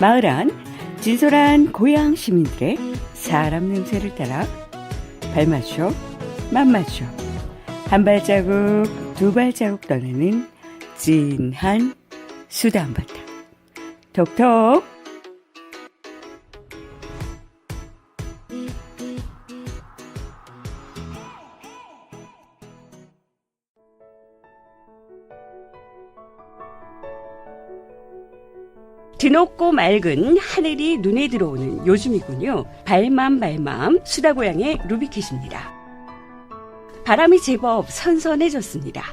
마을 안 진솔한 고향 시민들의 사람 냄새를 따라 발맞춰 맛맞춰 한 발자국 두 발자국 떠나는 진한 수다 한바탕 톡톡. 드높고 맑은 하늘이 눈에 들어오는 요즘이군요. 발맘 수다고양의 루비캣입니다. 바람이 제법 선선해졌습니다.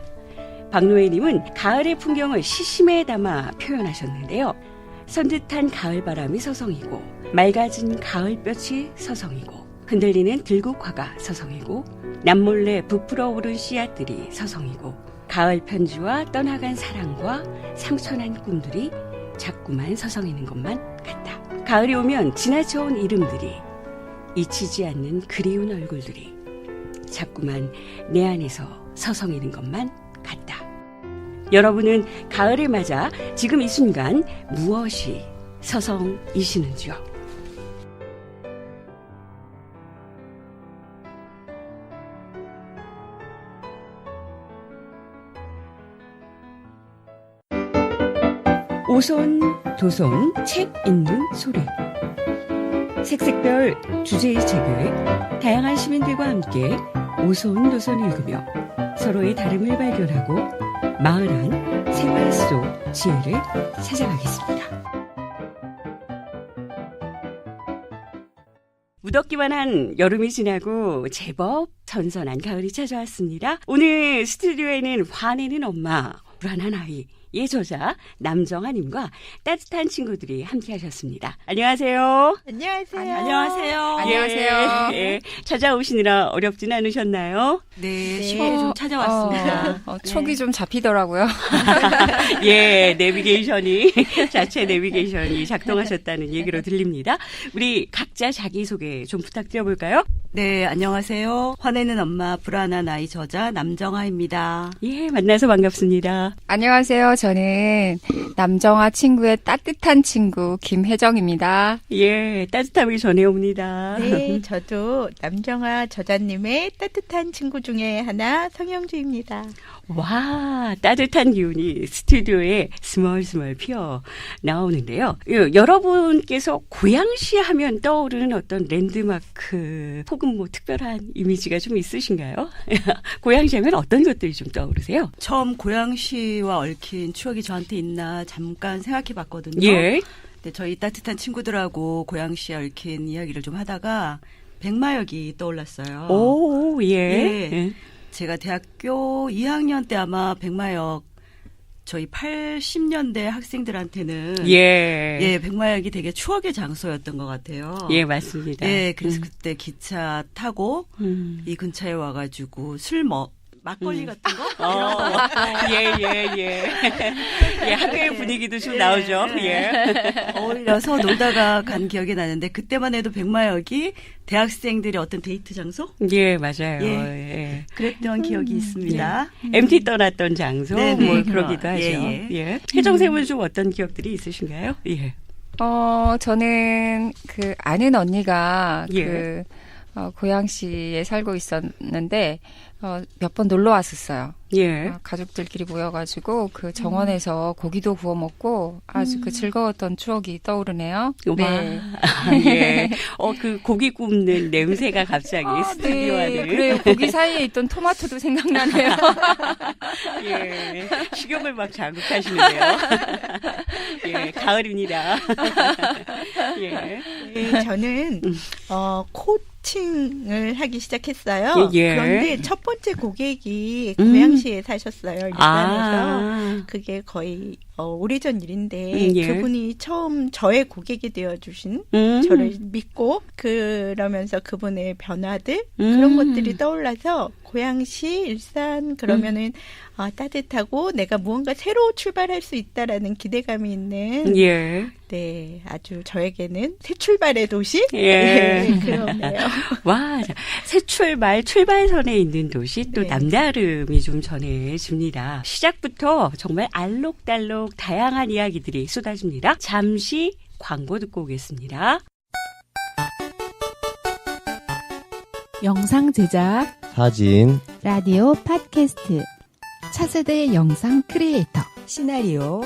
박노혜님은 가을의 풍경을 시심에 담아 표현하셨는데요. 선듯한 가을바람이 서성이고 맑아진 가을볕이 서성이고 흔들리는 들국화가 서성이고 남몰래 부풀어 오른 씨앗들이 서성이고 가을 편지와 떠나간 사랑과 상처난 꿈들이 자꾸만 서성이는 것만 같다. 가을이 오면 지나쳐온 이름들이 잊히지 않는 그리운 얼굴들이 자꾸만 내 안에서 서성이는 것만 같다. 여러분은 가을을 맞아 지금 이 순간 무엇이 서성이시는지요? 오손, 도손, 책 읽는 소리. 색색별 주제의 책을 다양한 시민들과 함께 오손, 도손 읽으며 서로의 다름을 발견하고 마을 안 생활 속 지혜를 찾아가겠습니다. 무덥기만 한 여름이 지나고 제법 선선한 가을이 찾아왔습니다. 오늘 스튜디오에는 화내는 엄마, 불안한 아이, 예 저자 남정아님과 따뜻한 친구들이 함께 하셨습니다. 안녕하세요. 안녕하세요. 안녕하세요. 안녕하세요. 예, 찾아오시느라 어렵진 않으셨나요? 네, 쉽게 좀 찾아왔습니다. 촉이 좀 잡히더라고요. 예, 내비게이션이 자체 내비게이션이 작동하셨다는 얘기로 들립니다. 우리 각자 자기소개 좀 부탁드려볼까요? 네, 안녕하세요. 화내는 엄마, 불안한 아이 저자 남정아입니다. 예, 만나서 반갑습니다. 안녕하세요. 저는 남정아 친구의 따뜻한 친구 김혜정입니다. 예, 따뜻함을 전해옵니다. 네, 저도 남정아 저자님의 따뜻한 친구 중에 하나 성영주입니다. 와, 따뜻한 기운이 스튜디오에 스멀스멀 피어 나오는데요. 여러분께서 고양시 하면 떠오르는 어떤 랜드마크 혹은 뭐 특별한 이미지가 좀 있으신가요? 고양시 하면 어떤 것들이 좀 떠오르세요? 처음 고양시와 얽힌 추억이 저한테 있나 잠깐 생각해 봤거든요. 예. 네, 저희 따뜻한 친구들하고 고양시에 얽힌 이야기를 좀 하다가 백마역이 떠올랐어요. 오, 예. 예. 제가 대학교 2학년 때 아마 백마역 저희 80년대 학생들한테는 예, 백마역이 되게 추억의 장소였던 것 같아요. 예, 맞습니다. 예, 그래서 그때 기차 타고 이 근처에 와가지고 막걸리 같은 거? 예, 학교의 분위기도 좀 나오죠. 예. 어울려서 놀다가 간 기억이 나는데 그때만 해도 백마역이 대학생들의 어떤 데이트 장소? 예, 맞아요. 예. 그랬던 기억이 있습니다. MT 떠났던 장소, 네네. 뭐 그러기도 하죠. 예. 혜정쌤은 좀 어떤 기억들이 있으신가요? 예. 저는 그 아는 언니가 예. 고양시에 살고 있었는데 몇 번 놀러 왔었어요. 예. 가족들끼리 모여가지고 그 정원에서 고기도 구워 먹고 아주 그 즐거웠던 추억이 떠오르네요. 네. 예. 그 고기 굽는 냄새가 갑자기 스튜디오 안에. 네. 그래요. 고기 사이에 있던 토마토도 생각나네요. 예. 식욕을 막 자극하시는데요. 예. 가을입니다. 예. 네, 저는 코칭을 하기 시작했어요. 예. 그런데 첫 번째 고객이 고양시에 사셨어요. 일산에서. 그게 거의 오래전 일인데 예. 그분이 처음 저의 고객이 되어주신 저를 믿고 그러면서 그분의 변화들 그런 것들이 떠올라서 고양시, 일산 그러면은 따뜻하고 내가 무언가 새로 출발할 수 있다라는 기대감이 있는 예. 네, 아주 저에게는 새 출발의 도시? 예. 네, 그러네요. 와, 새 출발선에 있는 도시 또 네. 남다름이 좀 전해집니다. 시작부터 정말 알록달록 다양한 이야기들이 쏟아집니다. 잠시 광고 듣고 오겠습니다. 영상 제작, 사진, 라디오 팟캐스트, 차세대 영상 크리에이터, 시나리오,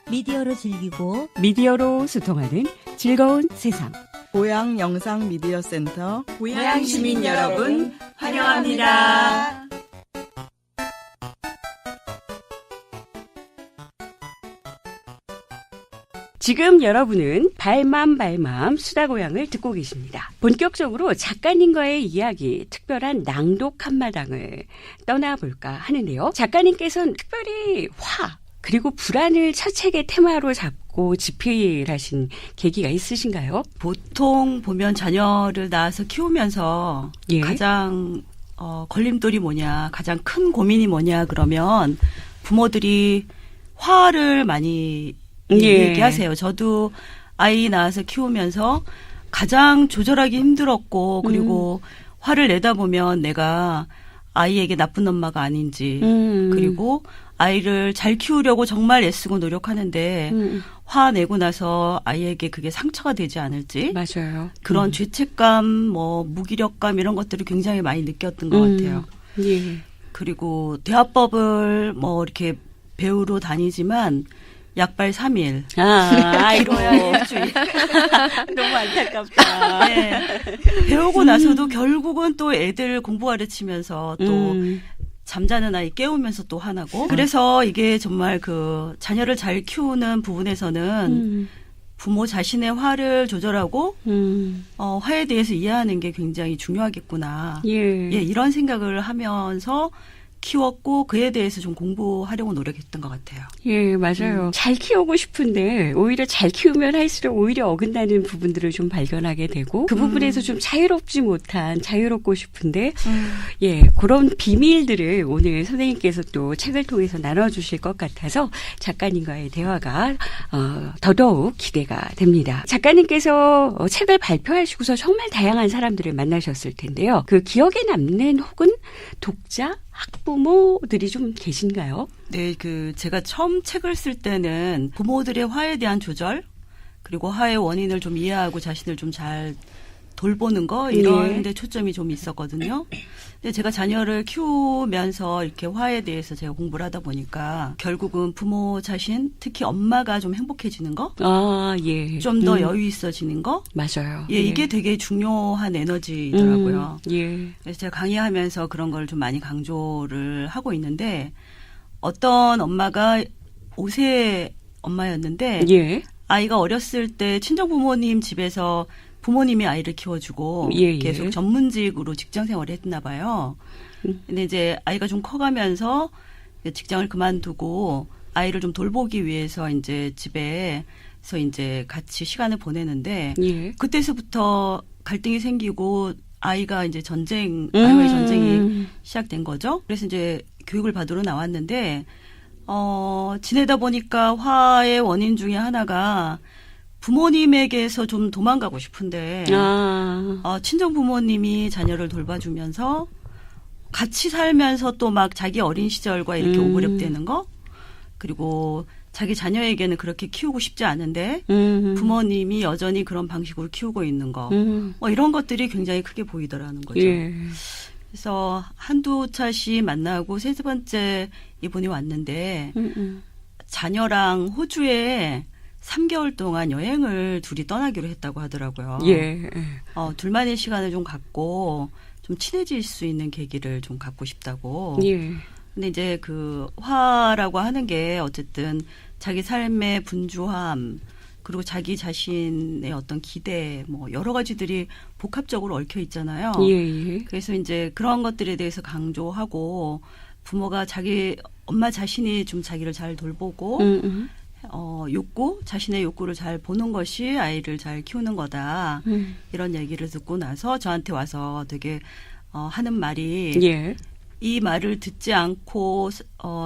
미디어로 즐기고 미디어로 소통하는 즐거운 세상. 고양 영상 미디어 센터 고양 시민 여러분 환영합니다. 지금 여러분은 발맘 수다고양을 듣고 계십니다. 본격적으로 작가님과의 이야기, 특별한 낭독 한마당을 떠나볼까 하는데요. 작가님께서는 특별히 화 그리고 불안을 첫 책의 테마로 잡고 집필하신 계기가 있으신가요? 보통 보면 자녀를 낳아서 키우면서 예. 가장 걸림돌이 뭐냐, 가장 큰 고민이 뭐냐 그러면 부모들이 화를 많이 얘기하세요. 저도 아이 낳아서 키우면서 가장 조절하기 힘들었고 그리고 화를 내다 보면 내가 아이에게 나쁜 엄마가 아닌지 그리고 아이를 잘 키우려고 정말 애쓰고 노력하는데 화내고 나서 아이에게 그게 상처가 되지 않을지 맞아요. 그런 죄책감, 뭐 무기력감 이런 것들을 굉장히 많이 느꼈던 것 같아요. 예. 그리고 대화법을 뭐 이렇게 배우러 다니지만 약발 3일. 아이고야. 일주일. 너무 안타깝다. 네. 배우고 나서도 결국은 또 애들 공부 가르치면서 또 잠자는 아이 깨우면서 또 화나고. 그래서 이게 정말 그 자녀를 잘 키우는 부분에서는 부모 자신의 화를 조절하고 화에 대해서 이해하는 게 굉장히 중요하겠구나. 예. 이런 생각을 하면서 키웠고 그에 대해서 좀 공부하려고 노력했던 것 같아요. 예, 맞아요. 잘 키우고 싶은데 오히려 잘 키우면 할수록 오히려 어긋나는 부분들을 좀 발견하게 되고 그 부분에서 좀 자유롭지 못한 자유롭고 싶은데 예, 그런 비밀들을 오늘 선생님께서 또 책을 통해서 나눠주실 것 같아서 작가님과의 대화가 더더욱 기대가 됩니다. 작가님께서 책을 발표하시고서 정말 다양한 사람들을 만나셨을 텐데요. 그 기억에 남는 혹은 독자 학부모들이 좀 계신가요? 네, 제가 처음 책을 쓸 때는 부모들의 화에 대한 조절, 그리고 화의 원인을 좀 이해하고 자신을 좀 잘 돌보는 거, 이런 데 초점이 좀 있었거든요. 근데 제가 자녀를 키우면서 이렇게 화에 대해서 제가 공부를 하다 보니까 결국은 부모 자신, 특히 엄마가 좀 행복해지는 거, 예. 좀 더 여유 있어지는 거, 맞아요. 예, 이게 되게 중요한 에너지더라고요. 예. 그래서 제가 강의하면서 그런 걸 좀 많이 강조를 하고 있는데 어떤 엄마가 5세 엄마였는데 예. 아이가 어렸을 때 친정 부모님 집에서 부모님이 아이를 키워주고 예. 계속 전문직으로 직장 생활을 했나 봐요. 근데 이제 아이가 좀 커가면서 직장을 그만두고 아이를 좀 돌보기 위해서 이제 집에서 이제 같이 시간을 보내는데 예. 그때서부터 갈등이 생기고 아이가 이제 아이와의 전쟁이 시작된 거죠. 그래서 이제 교육을 받으러 나왔는데 지내다 보니까 화의 원인 중에 하나가 부모님에게서 좀 도망가고 싶은데 친정 부모님이 자녀를 돌봐주면서 같이 살면서 또 막 자기 어린 시절과 이렇게 오버랩되는 거, 그리고 자기 자녀에게는 그렇게 키우고 싶지 않은데 부모님이 여전히 그런 방식으로 키우고 있는 거, 뭐 이런 것들이 굉장히 크게 보이더라는 거죠. 예. 그래서 한두 차씩 만나고 세 번째 이분이 왔는데 자녀랑 호주에 3개월 동안 여행을 둘이 떠나기로 했다고 하더라고요. 예. 둘만의 시간을 좀 갖고 좀 친해질 수 있는 계기를 좀 갖고 싶다고. 예. 근데 이제 그 화라고 하는 게 어쨌든 자기 삶의 분주함, 그리고 자기 자신의 어떤 기대, 뭐 여러 가지들이 복합적으로 얽혀 있잖아요. 예. 그래서 이제 그런 것들에 대해서 강조하고 부모가 엄마 자신이 좀 자기를 잘 돌보고 자신의 욕구를 잘 보는 것이 아이를 잘 키우는 거다. 이런 얘기를 듣고 나서 저한테 와서 되게 하는 말이 예. 이 말을 듣지 않고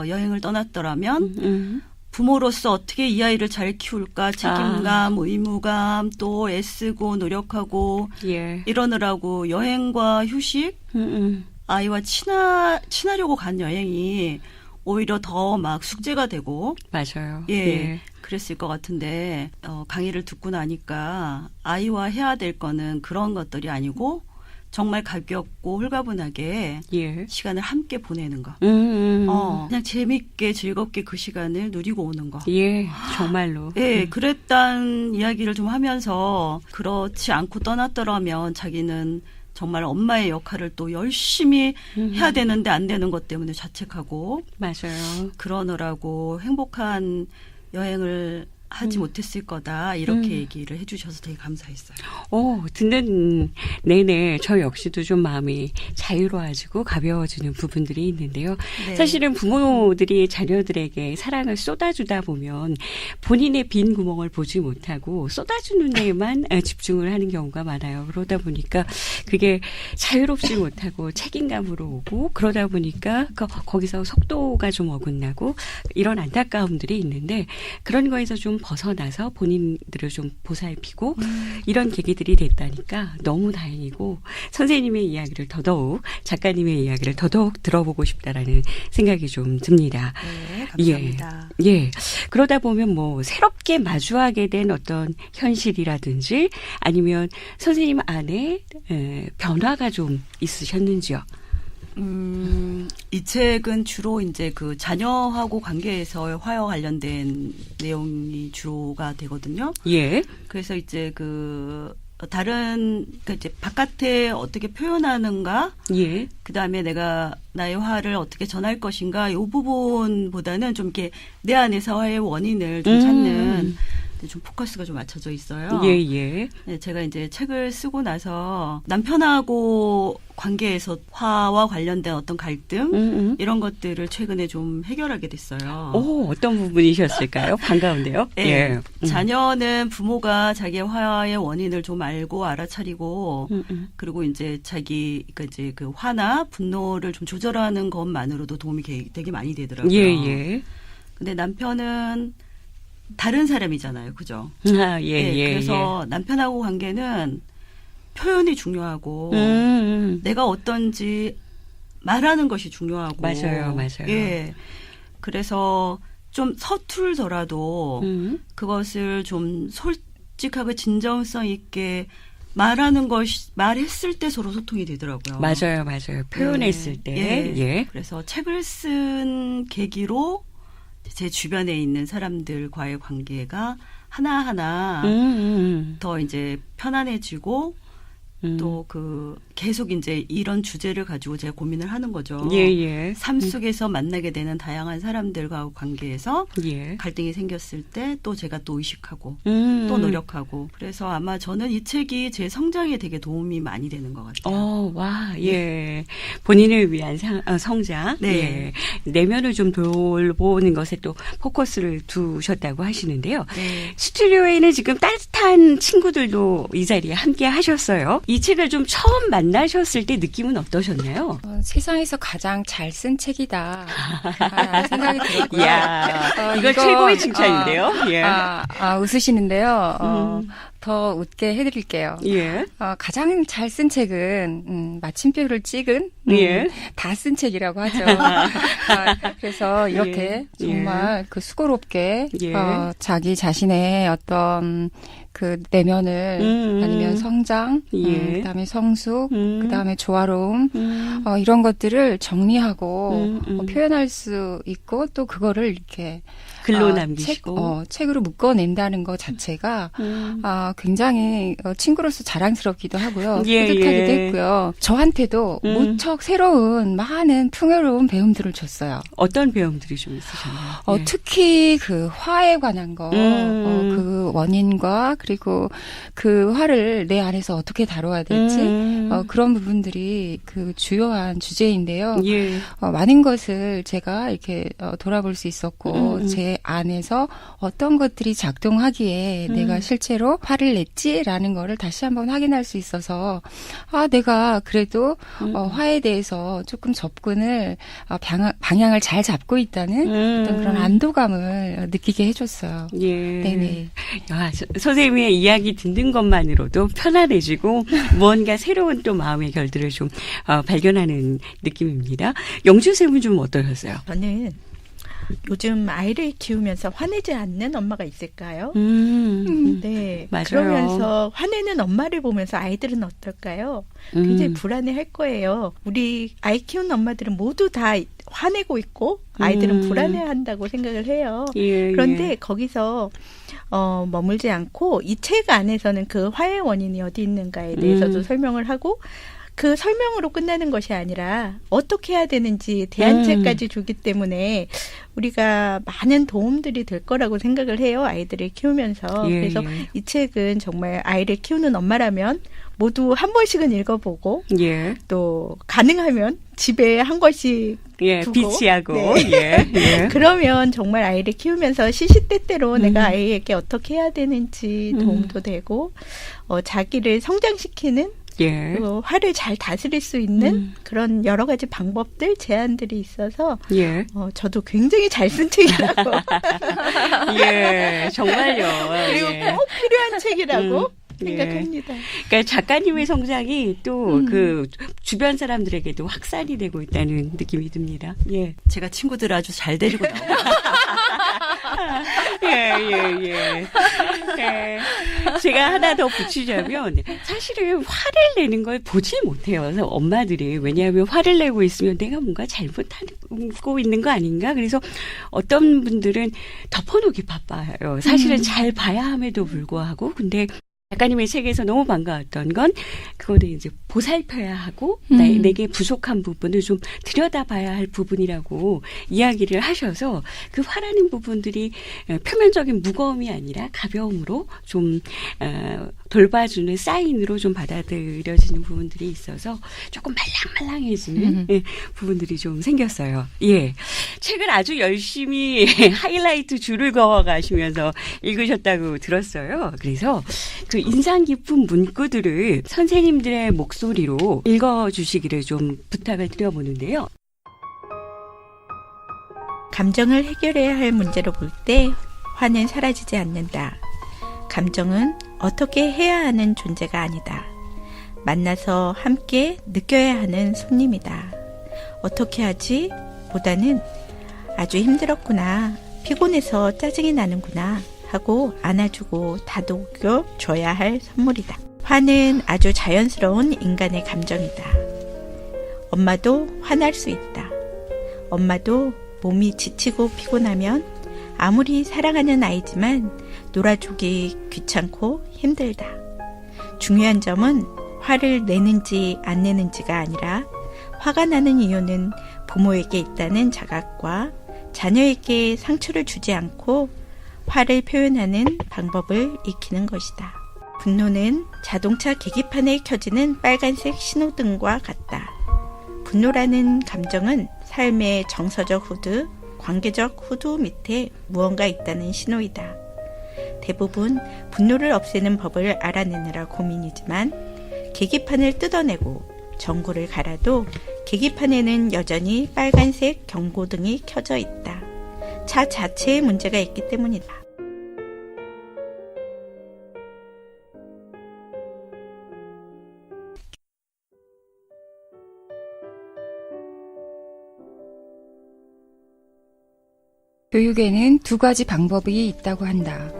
여행을 떠났더라면 부모로서 어떻게 이 아이를 잘 키울까, 책임감, 의무감, 또 애쓰고 노력하고 이러느라고 여행과 휴식, 아이와 친하려고 간 여행이 오히려 더 막 숙제가 되고, 맞아요. 그랬을 것 같은데 강의를 듣고 나니까 아이와 해야 될 거는 그런 것들이 아니고 정말 가볍고 홀가분하게 예. 시간을 함께 보내는 거. 그냥 재밌게 즐겁게 그 시간을 누리고 오는 거. 예, 정말로. 예, 그랬단 이야기를 좀 하면서 그렇지 않고 떠났더라면 자기는 정말 엄마의 역할을 또 열심히 해야 되는데 안 되는 것 때문에 자책하고 맞아요. 그러느라고 행복한 여행을 하지 못했을 거다 이렇게 얘기를 해주셔서 되게 감사했어요. 듣는 내내 저 역시도 좀 마음이 자유로워지고 가벼워지는 부분들이 있는데요. 네. 사실은 부모들이 자녀들에게 사랑을 쏟아주다 보면 본인의 빈 구멍을 보지 못하고 쏟아주는 데에만 집중을 하는 경우가 많아요. 그러다 보니까 그게 자유롭지 못하고 책임감으로 오고 그러다 보니까 거기서 속도가 좀 어긋나고 이런 안타까움들이 있는데 그런 거에서 좀 벗어나서 본인들을 좀 보살피고 이런 계기들이 됐다니까 너무 다행이고 선생님의 이야기를 더더욱 작가님의 이야기를 더더욱 들어보고 싶다라는 생각이 좀 듭니다. 네, 감사합니다. 예. 그러다 보면 뭐 새롭게 마주하게 된 어떤 현실이라든지 아니면 선생님 안에 변화가 좀 있으셨는지요? 이 책은 주로 이제 그 자녀하고 관계에서 화와 관련된 내용이 주로가 되거든요. 예. 그래서 이제 그러니까 이제 바깥에 어떻게 표현하는가, 예. 그 다음에 내가 나의 화를 어떻게 전할 것인가, 이 부분보다는 좀 이렇게 내 안에서 화의 원인을 좀 찾는 좀 포커스가 좀 맞춰져 있어요. 예, 예. 네, 제가 이제 책을 쓰고 나서 남편하고 관계에서 화와 관련된 어떤 갈등 이런 것들을 최근에 좀 해결하게 됐어요. 어떤 부분이셨을까요? 반가운데요. 네, 예. 자녀는 부모가 자기의 화의 원인을 좀 알고 알아차리고 그리고 이제 그러니까 이제 그 화나 분노를 좀 조절하는 것만으로도 도움이 되게 많이 되더라고요. 예, 예. 근데 남편은 다른 사람이잖아요. 그죠? 아, 예, 네, 예. 그래서 남편하고 관계는 표현이 중요하고 내가 어떤지 말하는 것이 중요하고 맞아요, 맞아요. 예. 그래서 좀 서툴더라도 그것을 좀 솔직하고 진정성 있게 말했을 때 서로 소통이 되더라고요. 맞아요, 맞아요. 표현했을 때. 예. 예. 그래서 책을 쓴 계기로 제 주변에 있는 사람들과의 관계가 하나하나 더 이제 편안해지고 또 계속 이제 이런 주제를 가지고 제가 고민을 하는 거죠. 예, 예. 삶 속에서 만나게 되는 다양한 사람들과 관계에서 예. 갈등이 생겼을 때 또 제가 또 의식하고 또 노력하고 그래서 아마 저는 이 책이 제 성장에 되게 도움이 많이 되는 것 같아요. 와, 예. 본인을 위한 성장. 네. 예. 내면을 좀 돌보는 것에 또 포커스를 두셨다고 하시는데요. 네. 스튜디오에는 지금 따뜻한 친구들도 이 자리에 함께 하셨어요. 이 책을 좀 처음 만나셨을 때 느낌은 어떠셨나요? 세상에서 가장 잘 쓴 책이다. 라는 생각이 들었고요. 이야, 이거 최고의 칭찬인데요. 예. 웃으시는데요. 더 웃게 해드릴게요. 예. 가장 잘 쓴 책은 마침표를 찍은 예. 다 쓴 책이라고 하죠. 그래서 이렇게 예. 정말 그 수고롭게 예. 자기 자신의 어떤 그 내면을 아니면 성장, 예. 그다음에 성숙, 그다음에 조화로움 이런 것들을 정리하고 표현할 수 있고 또 그거를 이렇게 글로 남기시고 책으로 묶어낸다는 것 자체가 굉장히 친구로서 자랑스럽기도 하고요. 예, 뿌듯하기도 예. 했고요. 저한테도 무척 새로운 많은 풍요로운 배움들을 줬어요. 어떤 배움들이 좀 있으셨나요? 예. 특히 그 화에 관한 거, 그 원인과 그리고 그 화를 내 안에서 어떻게 다뤄야 될지 그런 부분들이 그 주요한 주제인데요. 예. 많은 것을 제가 이렇게 돌아볼 수 있었고 제 안에서 어떤 것들이 작동하기에 내가 실제로 화를 냈지라는 거를 다시 한번 확인할 수 있어서 내가 그래도 화에 대해서 조금 접근을 방향을 잘 잡고 있다는 어떤 그런 안도감을 느끼게 해줬어요. 예. 네네. 선생님의 이야기 듣는 것만으로도 편안해지고 무언가 새로운 또 마음의 결들을 좀 발견하는 느낌입니다. 영주 쌤은 좀 어떠셨어요? 저는 요즘 아이를 키우면서 화내지 않는 엄마가 있을까요? 네. 맞아요. 그러면서 화내는 엄마를 보면서 아이들은 어떨까요? 굉장히 불안해할 거예요. 우리 아이 키우는 엄마들은 모두 다 화내고 있고 아이들은 불안해한다고 생각을 해요. 예, 그런데 예. 거기서 머물지 않고 이 책 안에서는 그 화의 원인이 어디 있는가에 대해서도 설명을 하고 그 설명으로 끝나는 것이 아니라 어떻게 해야 되는지 대안책까지 주기 때문에 우리가 많은 도움들이 될 거라고 생각을 해요. 아이들을 키우면서. 예, 그래서 예. 이 책은 정말 아이를 키우는 엄마라면 모두 한 번씩은 읽어보고 예. 또 가능하면 집에 한 권씩 예, 두고. 비치하고. 네. 예. 예. 그러면 정말 아이를 키우면서 시시때때로 내가 아이에게 어떻게 해야 되는지 도움도 되고 자기를 성장시키는 예. 그리고 화를 잘 다스릴 수 있는 그런 여러 가지 방법들, 제안들이 있어서 예. 저도 굉장히 잘 쓴 책이라고 예. 정말요. 그리고 예. 꼭 필요한 책이라고 예. 생각합니다. 그러니까 작가님의 성장이 또 그 주변 사람들에게도 확산이 되고 있다는 느낌이 듭니다. 예. 제가 친구들 아주 잘 데리고 나와요. 예. 제가 하나 더 붙이자면 사실은 화를 내는 걸 보질 못해요. 그래서 엄마들이 왜냐하면 화를 내고 있으면 내가 뭔가 잘못하고 있는 거 아닌가? 그래서 어떤 분들은 덮어놓기 바빠요. 사실은 잘 봐야 함에도 불구하고 근데 작가님의 책에서 너무 반가웠던 건 그거는 이제 보살펴야 하고 내게 부족한 부분을 좀 들여다봐야 할 부분이라고 이야기를 하셔서 그 화라는 부분들이 표면적인 무거움이 아니라 가벼움으로 좀 돌봐주는 사인으로 좀 받아들여지는 부분들이 있어서 조금 말랑말랑해지는 부분들이 좀 생겼어요. 예, 책을 아주 열심히 하이라이트 줄을 그어가시면서 읽으셨다고 들었어요. 그래서 그 인상 깊은 문구들을 선생님들의 목소리로 읽어주시기를 좀 부탁을 드려보는데요. 감정을 해결해야 할 문제로 볼 때 화는 사라지지 않는다. 감정은 어떻게 해야 하는 존재가 아니다. 만나서 함께 느껴야 하는 손님이다. 어떻게 하지? 보다는 아주 힘들었구나. 피곤해서 짜증이 나는구나. 하고 안아주고 다독여 줘야 할 선물이다. 화는 아주 자연스러운 인간의 감정이다. 엄마도 화날 수 있다. 엄마도 몸이 지치고 피곤하면 아무리 사랑하는 아이지만 놀아주기 귀찮고 힘들다. 중요한 점은 화를 내는지 안 내는지가 아니라 화가 나는 이유는 부모에게 있다는 자각과 자녀에게 상처를 주지 않고 화를 표현하는 방법을 익히는 것이다. 분노는 자동차 계기판에 켜지는 빨간색 신호등과 같다. 분노라는 감정은 삶의 정서적 후드, 관계적 후드 밑에 무언가 있다는 신호이다. 대부분 분노를 없애는 법을 알아내느라 고민이지만 계기판을 뜯어내고 전구를 갈아도 계기판에는 여전히 빨간색 경고등이 켜져 있다. 차 자체에 문제가 있기 때문이다. 교육에는 두 가지 방법이 있다고 한다.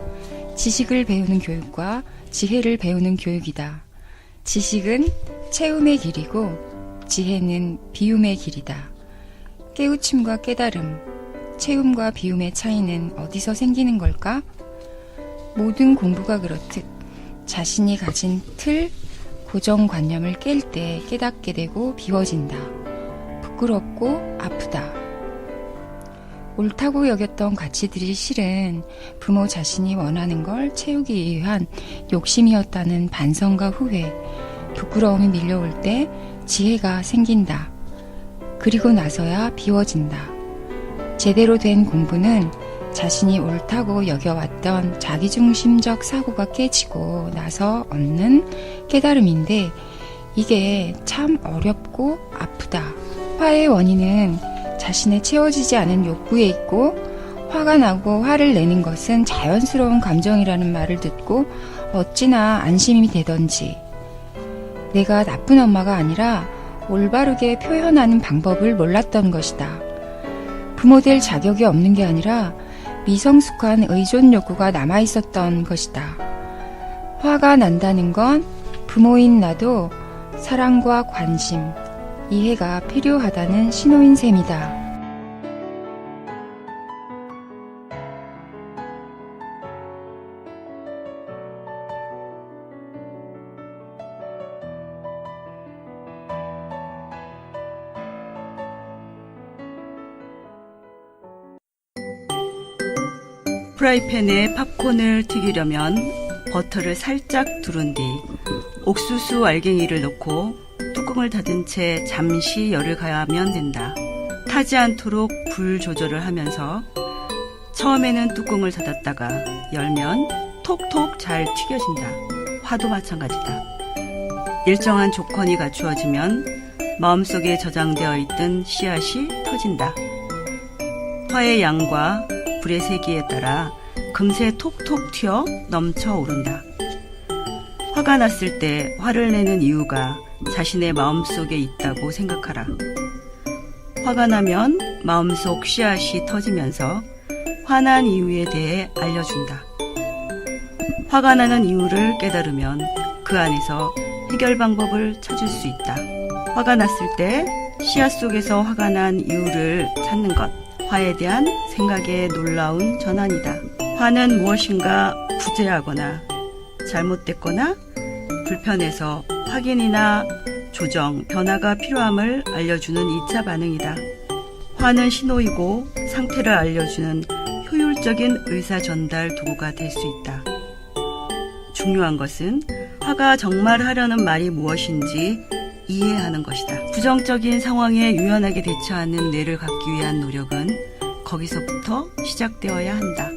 지식을 배우는 교육과 지혜를 배우는 교육이다. 지식은 채움의 길이고 지혜는 비움의 길이다. 깨우침과 깨달음, 채움과 비움의 차이는 어디서 생기는 걸까? 모든 공부가 그렇듯 자신이 가진 틀, 고정관념을 깰 때 깨닫게 되고 비워진다. 부끄럽고 아프다. 옳다고 여겼던 가치들이 실은 부모 자신이 원하는 걸 채우기 위한 욕심이었다는 반성과 후회, 부끄러움이 밀려올 때 지혜가 생긴다. 그리고 나서야 비워진다. 제대로 된 공부는 자신이 옳다고 여겨왔던 자기중심적 사고가 깨지고 나서 얻는 깨달음인데 이게 참 어렵고 아프다. 화의 원인은 자신의 채워지지 않은 욕구에 있고 화가 나고 화를 내는 것은 자연스러운 감정이라는 말을 듣고 어찌나 안심이 되던지 내가 나쁜 엄마가 아니라 올바르게 표현하는 방법을 몰랐던 것이다. 부모될 자격이 없는 게 아니라 미성숙한 의존 욕구가 남아있었던 것이다. 화가 난다는 건 부모인 나도 사랑과 관심, 이해가 필요하다는 신호인 셈이다. 프라이팬에 팝콘을 튀기려면 버터를 살짝 두른 뒤 옥수수 알갱이를 넣고 뚜껑을 닫은 채 잠시 열을 가하면 된다. 타지 않도록 불 조절을 하면서 처음에는 뚜껑을 닫았다가 열면 톡톡 잘 튀겨진다. 화도 마찬가지다. 일정한 조건이 갖추어지면 마음속에 저장되어 있던 씨앗이 터진다. 화의 양과 불의 세기에 따라 금세 톡톡 튀어 넘쳐 오른다. 화가 났을 때 화를 내는 이유가 자신의 마음속에 있다고 생각하라. 화가 나면 마음속 씨앗이 터지면서 화난 이유에 대해 알려준다. 화가 나는 이유를 깨달으면 그 안에서 해결 방법을 찾을 수 있다. 화가 났을 때 씨앗 속에서 화가 난 이유를 찾는 것. 화에 대한 생각의 놀라운 전환이다. 화는 무엇인가 구제하거나 잘못됐거나 불편해서 확인이나 조정, 변화가 필요함을 알려주는 2차 반응이다. 화는 신호이고 상태를 알려주는 효율적인 의사 전달 도구가 될 수 있다. 중요한 것은 화가 정말 하려는 말이 무엇인지 이해하는 것이다. 부정적인 상황에 유연하게 대처하는 뇌를 갖기 위한 노력은 거기서부터 시작되어야 한다.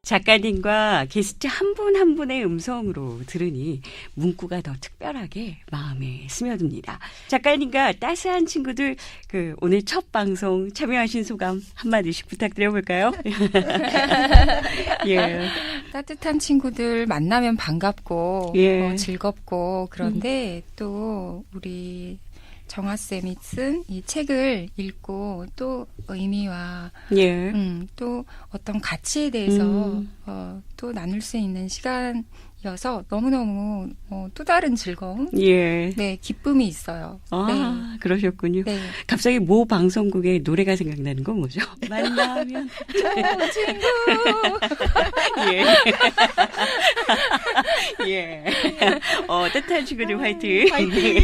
작가님과 게스트 한 분 한 분의 음성으로 들으니 문구가 더 특별하게 마음에 스며듭니다. 작가님과 따스한 친구들 오늘 첫 방송 참여하신 소감 한마디씩 부탁드려볼까요? 예. 따뜻한 친구들 만나면 반갑고 예. 즐겁고 그런데 또 우리 정아쌤이 쓴 이 책을 읽고 또 의미와 예. 또 어떤 가치에 대해서 또 나눌 수 있는 시간이어서 너무너무 또 다른 즐거움, 예. 네, 기쁨이 있어요. 아, 네. 그러셨군요. 네. 갑자기 모 방송국의 노래가 생각나는 건 뭐죠? 만나면 좋은 친구. 예. 예. 따뜻한 친구들 화이팅. 화이팅.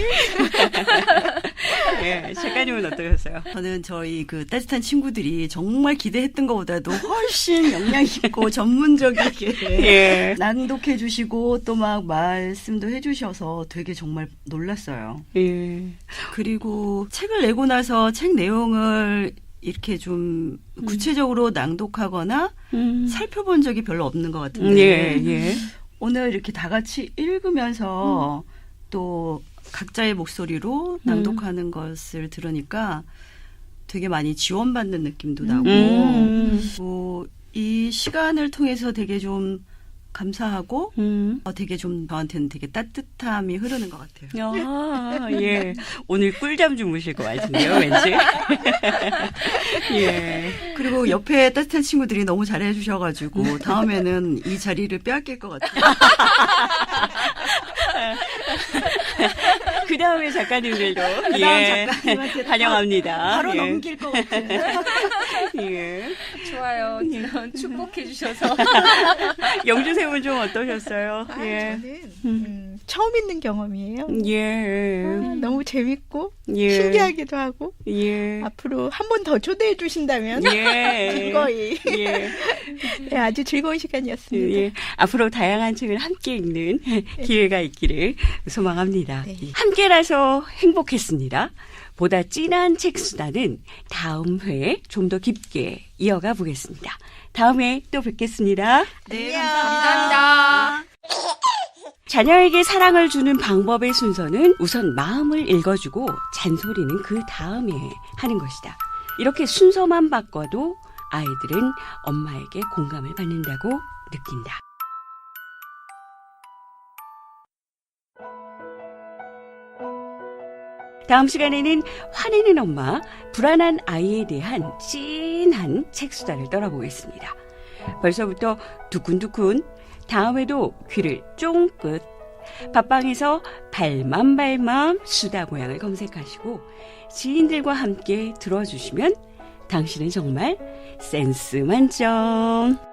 예. 작가님은 어떠셨어요? 저는 저희 그 따뜻한 친구들이 정말 기대했던 것보다도 훨씬 역량 있고 전문적이게 예. 낭독해 주시고 또 막 말씀도 해 주셔서 되게 정말 놀랐어요. 예. 그리고 책을 내고 나서 책 내용을 이렇게 좀 구체적으로 낭독하거나 살펴본 적이 별로 없는 것 같은데 예, 예. 오늘 이렇게 다 같이 읽으면서 또 각자의 목소리로 낭독하는 것을 들으니까 되게 많이 지원받는 느낌도 나고 이 시간을 통해서 되게 좀 감사하고 되게 좀 저한테는 되게 따뜻함이 흐르는 것 같아요. 아, 예. 오늘 꿀잠 주무실 것 같은데요, 왠지. 예. 그리고 옆에 따뜻한 친구들이 너무 잘해 주셔가지고 다음에는 이 자리를 빼앗길 것 같아요. 그 다음에 작가님들도 그다음 작가님한테 환영합니다. 바로 예. 넘길 것 같아요. 예. 좋아요. 축복해 주셔서. 영주쌤은 좀 어떠셨어요? 예. 저는 처음 있는 경험이에요. 예. 너무 재밌고 예. 신기하기도 하고 예. 앞으로 한 번 더 초대해 주신다면 예. 즐거이 예. 네, 아주 즐거운 시간이었습니다. 예. 앞으로 다양한 책을 함께 읽는 기회가 있기를 소망합니다. 네. 함께라서 행복했습니다. 보다 진한 책 수다는 다음 회에 좀 더 깊게 이어가 보겠습니다. 다음에 또 뵙겠습니다. 네, 감사합니다. 자녀에게 사랑을 주는 방법의 순서는 우선 마음을 읽어주고 잔소리는 그 다음에 하는 것이다. 이렇게 순서만 바꿔도 아이들은 엄마에게 공감을 받는다고 느낀다. 다음 시간에는 화내는 엄마, 불안한 아이에 대한 찐한 책수다를 떨어보겠습니다. 벌써부터 두근두근, 다음에도 귀를 쫑긋, 밥방에서 발맘발맘 수다 고향을 검색하시고 지인들과 함께 들어주시면 당신은 정말 센스 만점.